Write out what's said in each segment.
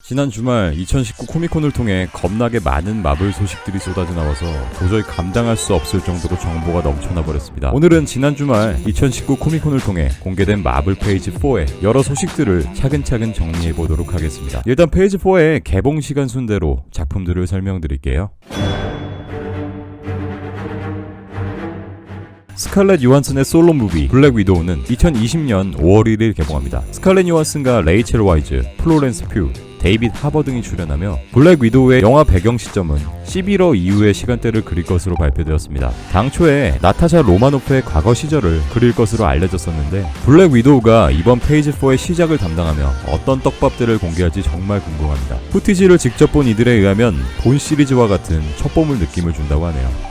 지난 주말 2019 코미콘을 통해 겁나게 많은 마블 소식들이 쏟아져 나와서 도저히 감당할 수 없을 정도로 정보가 넘쳐나 버렸습니다. 오늘은 지난 주말 2019 코미콘을 통해 공개된 마블 페이지 4의 여러 소식들을 차근차근 정리해 보도록 하겠습니다. 일단 페이지 4의 개봉 시간 순대로 작품들을 설명드릴게요. 스칼렛 요한슨의 솔로 무비 블랙 위도우는 2020년 5월 1일 개봉합니다. 스칼렛 요한슨과 레이첼 와이즈, 플로렌스 퓨, 데이빗 하버 등이 출연하며 블랙 위도우의 영화 배경 시점은 11월 이후의 시간대를 그릴 것으로 발표되었습니다. 당초에 나타샤 로마노프의 과거 시절을 그릴 것으로 알려졌었는데 블랙 위도우가 이번 페이지 4의 시작을 담당하며 어떤 떡밥들을 공개할지 정말 궁금합니다. 후티지를 직접 본 이들에 의하면 본 시리즈와 같은 첩보물 느낌을 준다고 하네요.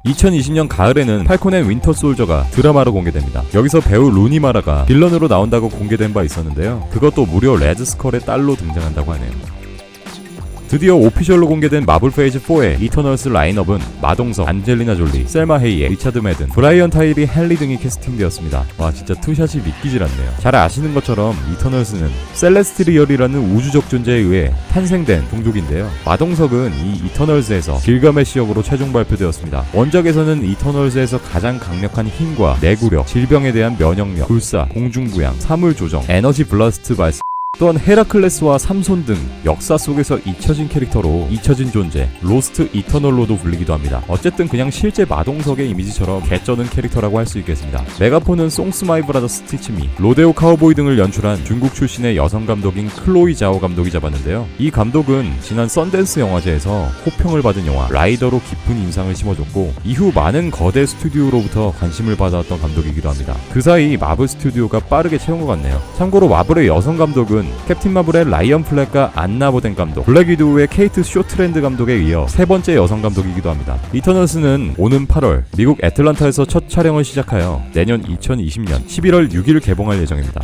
2020년 가을에는 팔콘 앤 윈터 솔저가 드라마로 공개됩니다. 여기서 배우 루니 마라가 빌런으로 나온다고 공개된 바 있었는데요. 그것도 무려 레드 스컬의 딸로 등장한다고 하네요. 드디어 오피셜로 공개된 마블 페이지 4의 이터널스 라인업은 마동석, 안젤리나 졸리, 셀마 헤이에, 리차드 매든, 브라이언 타이리 헨리 등이 캐스팅되었습니다. 와 진짜 투샷이 믿기질 않네요. 잘 아시는 것처럼 이터널스는 셀레스트리얼이라는 우주적 존재에 의해 탄생된 종족인데요. 마동석은 이 이터널스에서 길가메시 역으로 최종 발표되었습니다. 원작에서는 이터널스에서 가장 강력한 힘과 내구력, 질병에 대한 면역력, 불사, 공중부양, 사물 조정, 에너지 블라스트 발사, 또한 헤라클레스와 삼손 등 역사 속에서 잊혀진 캐릭터로 잊혀진 존재, 로스트 이터널로도 불리기도 합니다. 어쨌든 그냥 실제 마동석의 이미지처럼 개쩌는 캐릭터라고 할 수 있겠습니다. 메가폰은 송스 마이 브라더스 티치미, 로데오 카우보이 등을 연출한 중국 출신의 여성 감독인 클로이 자오 감독이 잡았는데요. 이 감독은 지난 썬댄스 영화제에서 호평을 받은 영화 라이더로 깊은 인상을 심어줬고 이후 많은 거대 스튜디오로부터 관심을 받아왔던 감독이기도 합니다. 그 사이 마블 스튜디오가 빠르게 채운 것 같네요. 참고로 마블의 여성 감독은 캡틴 마블의 라이언 플렉과 안나 보덴 감독, 블랙 위도우의 케이트 쇼트랜드 감독에 이어 세 번째 여성 감독이기도 합니다. 이터널스는 오는 8월 미국 애틀란타에서 첫 촬영을 시작하여 내년 2020년 11월 6일 개봉할 예정입니다.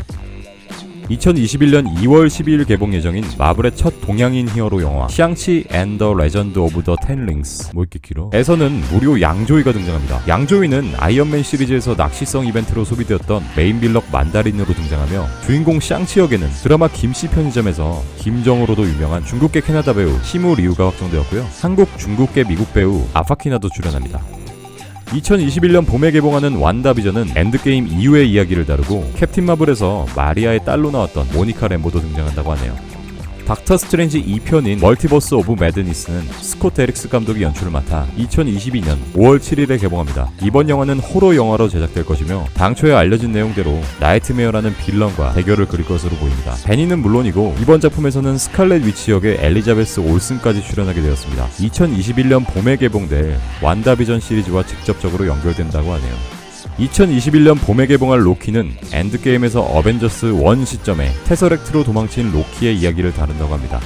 2021년 2월 12일 개봉 예정인 마블의 첫 동양인 히어로 영화 샹치 앤 더 레전드 오브 더 텐 링스 뭐 이렇게 길어? 에서는 무료 양조위가 등장합니다. 양조위는 아이언맨 시리즈에서 낚시성 이벤트로 소비되었던 메인 빌럭 만다린으로 등장하며 주인공 샹치 역에는 드라마 김씨 편의점에서 김정으로도 유명한 중국계 캐나다 배우 시무 리우가 확정되었고요. 한국, 중국계 미국 배우 아파키나도 출연합니다. 2021년 봄에 개봉하는 완다비전은 엔드게임 이후의 이야기를 다루고 캡틴 마블에서 마리아의 딸로 나왔던 모니카 램보도 등장한다고 하네요. 닥터 스트레인지 2편인 멀티버스 오브 매드니스는 스콧 데릭스 감독이 연출을 맡아 2022년 5월 7일에 개봉합니다. 이번 영화는 호러 영화로 제작될 것이며 당초에 알려진 내용대로 나이트메어라는 빌런과 대결을 그릴 것으로 보입니다. 베니는 물론이고 이번 작품에서는 스칼렛 위치 역의 엘리자베스 올슨까지 출연하게 되었습니다. 2021년 봄에 개봉될 완다비전 시리즈와 직접적으로 연결된다고 하네요. 2021년 봄에 개봉할 로키는 엔드게임에서 어벤져스 1 시점에 테서렉트로 도망친 로키의 이야기를 다룬다고 합니다.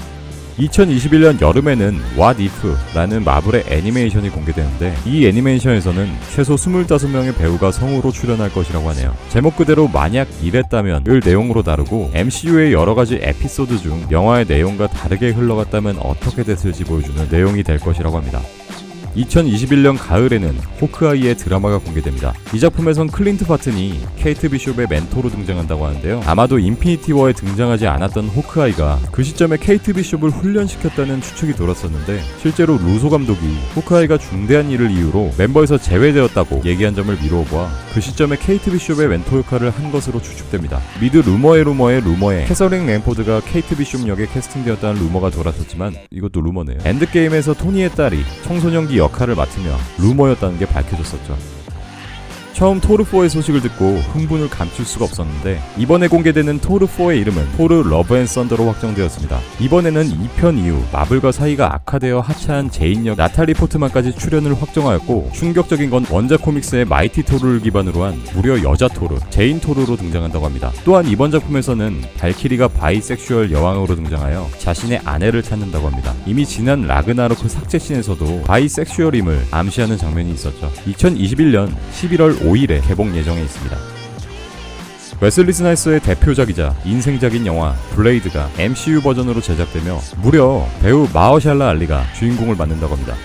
2021년 여름에는 What If라는 마블의 애니메이션이 공개되는데 이 애니메이션에서는 최소 25명의 배우가 성우로 출연할 것이라고 하네요. 제목 그대로 만약 이랬다면을 내용으로 다루고 MCU의 여러가지 에피소드 중 영화의 내용과 다르게 흘러갔다면 어떻게 됐을지 보여주는 내용이 될 것이라고 합니다. 2021년 가을에는 호크아이의 드라마가 공개됩니다. 이 작품에선 클린트 파튼이 케이트 비숍의 멘토로 등장한다고 하는데요. 아마도 인피니티 워에 등장하지 않았던 호크아이가 그 시점에 케이트 비숍을 훈련시켰다는 추측이 돌았었는데 실제로 루소 감독이 호크아이가 중대한 일을 이유로 멤버에서 제외되었다고 얘기한 점을 미루어보아 그 시점에 케이트 비숍의 멘토 역할을 한 것으로 추측됩니다. 미드 루머의 캐서링 램포드가 케이트 비숍 역에 캐스팅되었다는 루머가 돌았었지만 이것도 루머네요. 엔드게임에서 토니의 딸이 청소년기 역할을 맡으며 루머였다는 게 밝혀졌었죠. 처음 토르4의 소식을 듣고 흥분을 감출 수가 없었는데 이번에 공개되는 토르4의 이름은 토르 러브 앤 썬더로 확정되었습니다. 이번에는 2편 이후 마블과 사이가 악화되어 하차한 제인 역 나탈리 포트만까지 출연을 확정하였고 충격적인 건 원작 코믹스의 마이티 토르를 기반으로 한 무려 여자 토르, 제인 토르로 등장한다고 합니다. 또한 이번 작품에서는 발키리가 바이섹슈얼 여왕으로 등장하여 자신의 아내를 찾는다고 합니다. 이미 지난 라그나로크 삭제씬에서도 바이섹슈얼임을 암시하는 장면이 있었죠. 2021년 11월 5일에 개봉 예정에 있습니다. 웨슬리 스나이스의 대표작이자 인생작인 영화 블레이드가 MCU 버전으로 제작되며 무려 배우 마허샬라 알리가 주인공을 맡는다고 합니다.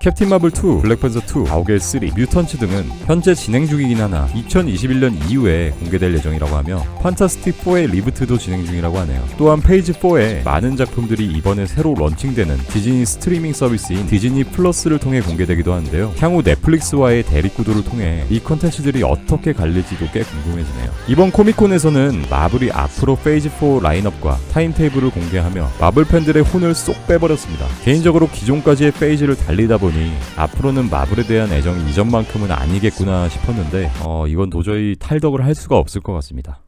캡틴 마블 2, 블랙팬서 2, 가오갤 3, 뮤턴츠 등은 현재 진행 중이긴 하나 2021년 이후에 공개될 예정이라고 하며 판타스틱 4의 리부트도 진행 중이라고 하네요. 또한 페이지 4에 많은 작품들이 이번에 새로 런칭되는 디즈니 스트리밍 서비스인 디즈니 플러스를 통해 공개되기도 하는데요. 향후 넷플릭스와의 대립구도를 통해 이 컨텐츠들이 어떻게 갈릴지도 꽤 궁금해지네요. 이번 코미콘에서는 마블이 앞으로 페이지 4 라인업과 타임테이블을 공개하며 마블 팬들의 혼을 쏙 빼버렸습니다. 개인적으로 기존까지의 페이지를 달리다 보니 앞으로는 마블에 대한 애정이 이전만큼은 아니겠구나 싶었는데 이건 도저히 탈덕을 할 수가 없을 것 같습니다.